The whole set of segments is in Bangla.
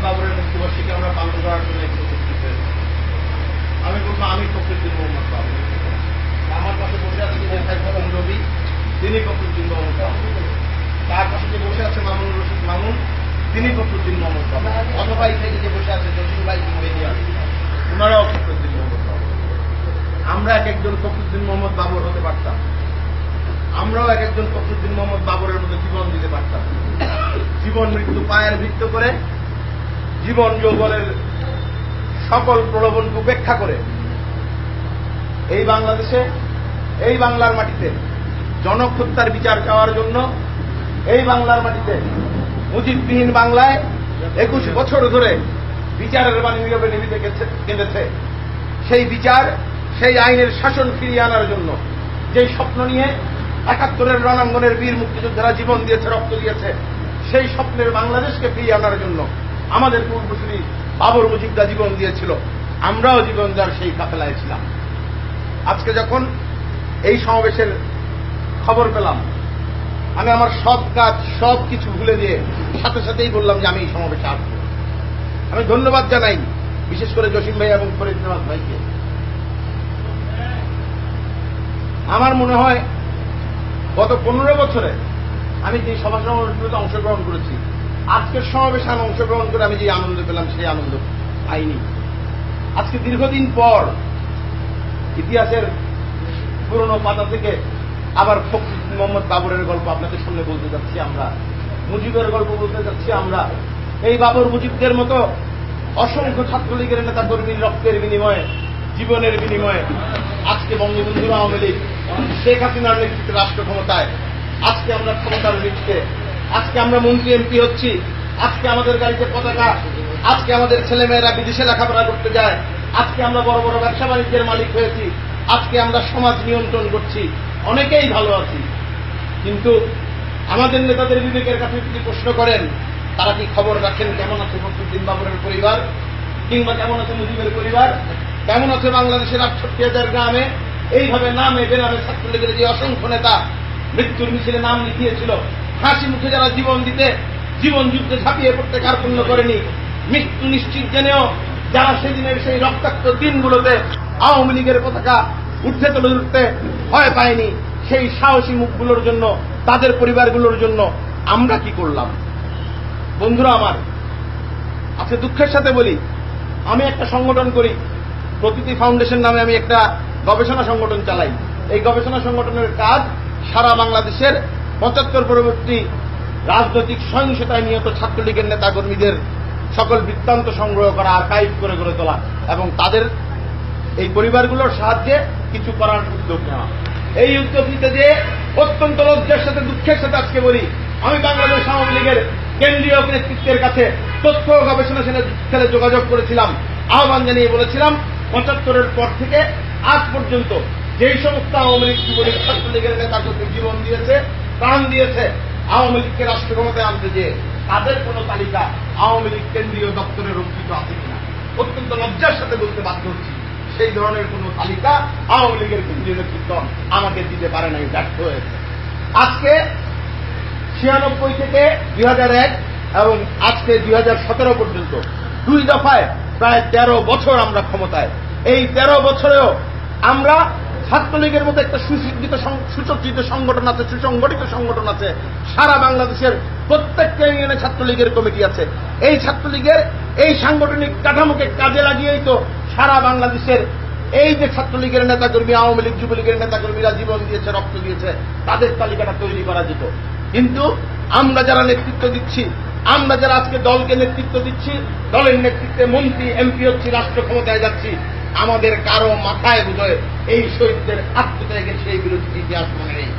বাবরের মুক্তিবার্ষিকী আমরা পালন করার জন্য একটু উপস্থিত হয়েছি। আমি বলবো আমি ফখরুদ্দিন মোহাম্মদ বাবর। আমার পাশে বসে আছে যে খোকন রবি, তিনি ফখরুদ্দিন মোহাম্মদ বাবর। তার পাশে যে বসে আছে মামুনুর রশিদ মামুন, তিনি ফখরুদ্দিন মোহাম্মদ বাবর। অথবা এই থেকে যে বসে আছে জসিম ভাই কিংবেদিয়া, ওনারাও ফখরুদ্দিন মোহাম্মদ বাবর। আমরা এক একজন ফখরুদ্দিন মোহাম্মদ বাবর হতে পারতাম, আমরাও এক একজন ফখরুদ্দিন মোহাম্মদ বাবরের মতো জীবন দিতে পারতাম। জীবন মৃত্যু পায়ের ভিত্ত করে, জীবন যৌবনের সকল প্রলোভনকে উপেক্ষা করে এই বাংলাদেশে, এই বাংলার মাটিতে জনক হত্যার বিচার চাওয়ার জন্য, এই বাংলার মাটিতে মুজিববিহীন বাংলায় 21 বছর ধরে বিচারের বাণী নীরবে নিভিতে কেঁদেছে। সেই বিচার, সেই আইনের শাসন ফিরিয়ে আনার জন্য যে স্বপ্ন নিয়ে ৭১-এর রণাঙ্গনের বীর মুক্তিযোদ্ধারা জীবন দিয়েছে, রক্ত দিয়েছে, সেই স্বপ্নের বাংলাদেশকে ফিরিয়ে আনার জন্য আমাদের পূর্বসূরি বাবর মুজিবরা জীবন দিয়েছিল। আমরাও জীবন দেওয়ার সেই কাফেলায় ছিলাম। আজকে যখন এই সমাবেশের খবর পেলাম, আমি আমার সব কাজ সব কিছু ভুলে দিয়ে সাথে সাথেই বললাম যে আমি এই সমাবেশে আসবো। আমি ধন্যবাদ জানাই বিশেষ করে জসিম ভাই এবং ফরিদ নেওয়াজ ভাইকে। আমার মনে হয় গত 15 বছরে আমি যে সভা সমাবেশগুলোতে অংশগ্রহণ করেছি, আজকের সমাবেশে আমি অংশগ্রহণ করে আমি যে আনন্দ পেলাম সেই আনন্দ পাইনি। আজকে দীর্ঘদিন পর ইতিহাসের পুরনো পাতা থেকে আবার ফখরুদ্দিন মোহাম্মদ বাবরের গল্প আপনাদের সামনে বলতে যাচ্ছি। আমরা মুজিবের গল্প বলতে যাচ্ছি। আমরা এই বাবর মুজিবদের মতো অসংখ্য ছাত্রলীগের নেতা কর্মীর রক্তের বিনিময়ে, জীবনের বিনিময়ে আজকে বঙ্গবন্ধু আওয়ামী লীগ, শেখ হাসিনার নেতৃত্বে রাষ্ট্র ক্ষমতায়। আজকে আমরা ক্ষমতার ভিত্তিতে, আজকে আমরা মন্ত্রী এমপি হচ্ছি, আজকে আমাদের গাড়িতে পতাকা, আজকে আমাদের ছেলেমেয়েরা বিদেশে লেখাপড়া করতে যায়, আজকে আমরা বড় বড় ব্যবসা বাণিজ্যের মালিক হয়েছি, আজকে আমরা সমাজ নিয়ন্ত্রণ করছি, অনেকেই ভালো আছি। কিন্তু আমাদের নেতাদের বিবেকের কাছে যদি প্রশ্ন করেন, তারা কি খবর রাখেন কেমন আছে ফখরুদ্দিন বাবরের পরিবার, কিংবা কেমন আছে মুজিবের পরিবার, কেমন আছে বাংলাদেশের ৬৮,০০০ গ্রামে এইভাবে নামে বেনামে ছাত্রলীগের যে অসংখ্য নেতা মৃত্যুর মিছিলে নাম লিখিয়েছিল, হাসি মুখে যারা জীবন দিতে, জীবন যুদ্ধে ঝাঁপিয়ে পড়তে কার্পণ্য করেনি, মৃত্যু নিশ্চিত জেনেও যারা সেদিনের সেই রক্তাক্ত দিনগুলোতে আওয়ামী লীগের পতাকা উঠতে তুলে উঠতে ভয় পায়নি, সেই সাহসী মুখগুলোর জন্য, তাদের পরিবারগুলোর জন্য আমরা কি করলাম? বন্ধুরা আমার, আজকে দুঃখের সাথে বলি, আমি একটা সংগঠন করি, প্রকৃতি ফাউন্ডেশন নামে আমি একটা গবেষণা সংগঠন চালাই। এই গবেষণা সংগঠনের কাজ সারা বাংলাদেশের ৭৫ পরবর্তী রাজনৈতিক সহিংসতায় নিহত ছাত্রলীগের নেতাকর্মীদের সকল বৃত্তান্ত সংগ্রহ করা, আর্কাইভ করে গড়ে তোলা এবং তাদের এই পরিবারগুলোর সাহায্যে কিছু করার উদ্যোগ নেওয়া। এই উদ্যোগ নিতে যে অত্যন্ত লজ্জার সাথে, দুঃখের সাথে আজকে বলি, আমি বাংলাদেশ আওয়ামী লীগের কেন্দ্রীয় নেতৃত্বের কাছে তথ্য গবেষণা সেলে যোগাযোগ করেছিলাম, আহ্বান জানিয়ে বলেছিলাম ৭৫-এর পর থেকে আজ পর্যন্ত যেই সমস্ত আওয়ামী লীগ যুবলীগ ছাত্রলীগের নেতাকর্মী জীবন দিয়েছে, প্রাণ দিয়েছে আওয়ামী লীগকে রাষ্ট্র ক্ষমতায় আনতে, যে তাদের কোন তালিকা আওয়ামী লীগ কেন্দ্রীয় দপ্তরে রক্ষিত আছে কিনা, অত্যন্ত লজ্জার সাথে বলতে বাধ্য হচ্ছি, সেই ধরনের কোন তালিকা আওয়ামী লীগের কেন্দ্রীয় নেতৃত্ব আমাকে দিতে পারে নাই, ব্যর্থ হয়েছে। আজকে ৯৬ থেকে ২০০১ এবং আজকে ২০১৭ পর্যন্ত ২ দফায় প্রায় ১৩ বছর আমরা ক্ষমতায়। এই ১৩ বছরেও আমরা ছাত্রলীগের মতো একটা সুসজ্জিত সংগঠন আছে, সুসংগঠিত সংগঠন আছে, সারা বাংলাদেশের প্রত্যেকটা ইউনিয়নে ছাত্রলীগের কমিটি আছে। এই ছাত্রলীগের এই সাংগঠনিক কাঠামোকে কাজে লাগিয়েই তো সারা বাংলাদেশের এই যে ছাত্রলীগের নেতাকর্মী, আওয়ামী লীগ যুবলীগের নেতাকর্মীরা জীবন দিয়েছে, রক্ত দিয়েছে, তাদের তালিকাটা তৈরি করা যেত। কিন্তু আমরা যারা নেতৃত্ব দিচ্ছি, আমরা যারা আজকে দলকে নেতৃত্ব দিচ্ছি, দলের নেতৃত্বে মন্ত্রী এমপি হচ্ছি, রাষ্ট্র ক্ষমতায় যাচ্ছি, আমাদের কারো মাথায় বোধহয় এই শহীদদের আত্মত্যাগের সেই বিরোধী ইতিহাস মনে নেই।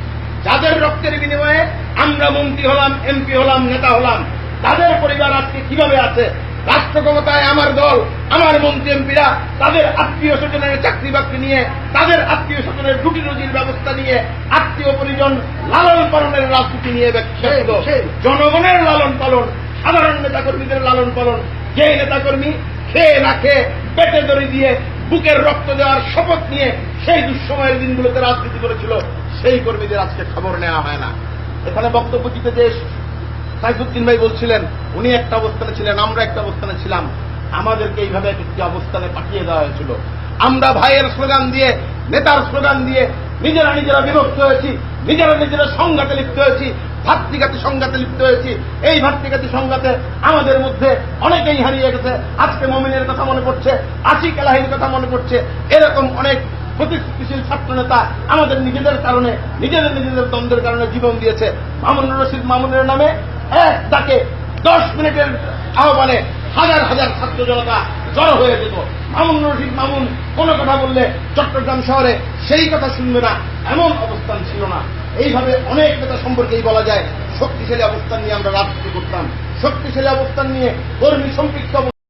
যাদের রক্তের বিনিময়ে আমরা মন্ত্রী হলাম, এমপি হলাম, নেতা হলাম, তাদের পরিবার আজকে কিভাবে আছে? রাষ্ট্র ক্ষমতায় আমার দল, আমার মন্ত্রী এমপিরা তাদের আত্মীয় স্বজনের চাকরি বাকরি নিয়ে, তাদের আত্মীয় স্বজনের রুটি রুজির ব্যবস্থা নিয়ে, আত্মীয় পরিজন লালন পালনের রাজনীতি নিয়ে ব্যস্ত। জনগণের লালন পালন, সাধারণ নেতাকর্মীদের লালন পালন, যে নেতাকর্মী খেয়ে না খেয়ে পেটে দড়ি দিয়ে বুকের রক্ত দেওয়ার শপথ নিয়ে সেই দুঃসময়ের দিনগুলোতে রাজনীতি করেছিল, সেই কর্মীদের আজকে খবর নেওয়া হয় না। এখানে বক্তব্য দিতে যে সাইফুদ্দিন ভাই বলছিলেন উনি একটা অবস্থানে ছিলেন, আমরা একটা অবস্থানে ছিলাম, আমাদেরকে এইভাবে একটি অবস্থানে পাঠিয়ে দেওয়া হয়েছিল। আমরা ভাইয়ের স্লোগান দিয়ে, নেতার স্লোগান দিয়ে নিজেরা বিভক্ত হয়েছি, নিজেরা সংঘাতে লিপ্ত হয়েছি, ভাতৃঘাতী সংঘাতে লিপ্ত হয়েছি। এই ভাতৃঘাতী সংঘাতে আমাদের মধ্যে অনেকেই হারিয়ে গেছে। আজকে মমিনের কথা মনে পড়ছে, আশিক এলাহির কথা মনে পড়ছে। এরকম অনেক প্রতিষ্ঠিতশীল ছাত্র নেতা আমাদের নিজেদের কারণে, নিজেদের দ্বন্দ্বের কারণে জীবন দিয়েছে। মামুনুর রশিদ মামুনের নামে এক ডাকে 10 মিনিটের আহ্বানে হাজার হাজার ছাত্র জনতা জড়ো হয়ে যেত। মামুনুর রশিদ মামুন কোন কথা বললে চট্টগ্রাম শহরে সেই কথা শুনবে না, এমন অবস্থান ছিল না। এইভাবে অনেক নেতা সম্পর্কেই বলা যায় শক্তিশালী অবস্থান নিয়ে আমরা রাজনীতি করতাম, শক্তিশালী অবস্থান নিয়ে কর্মী সম্পৃক্ত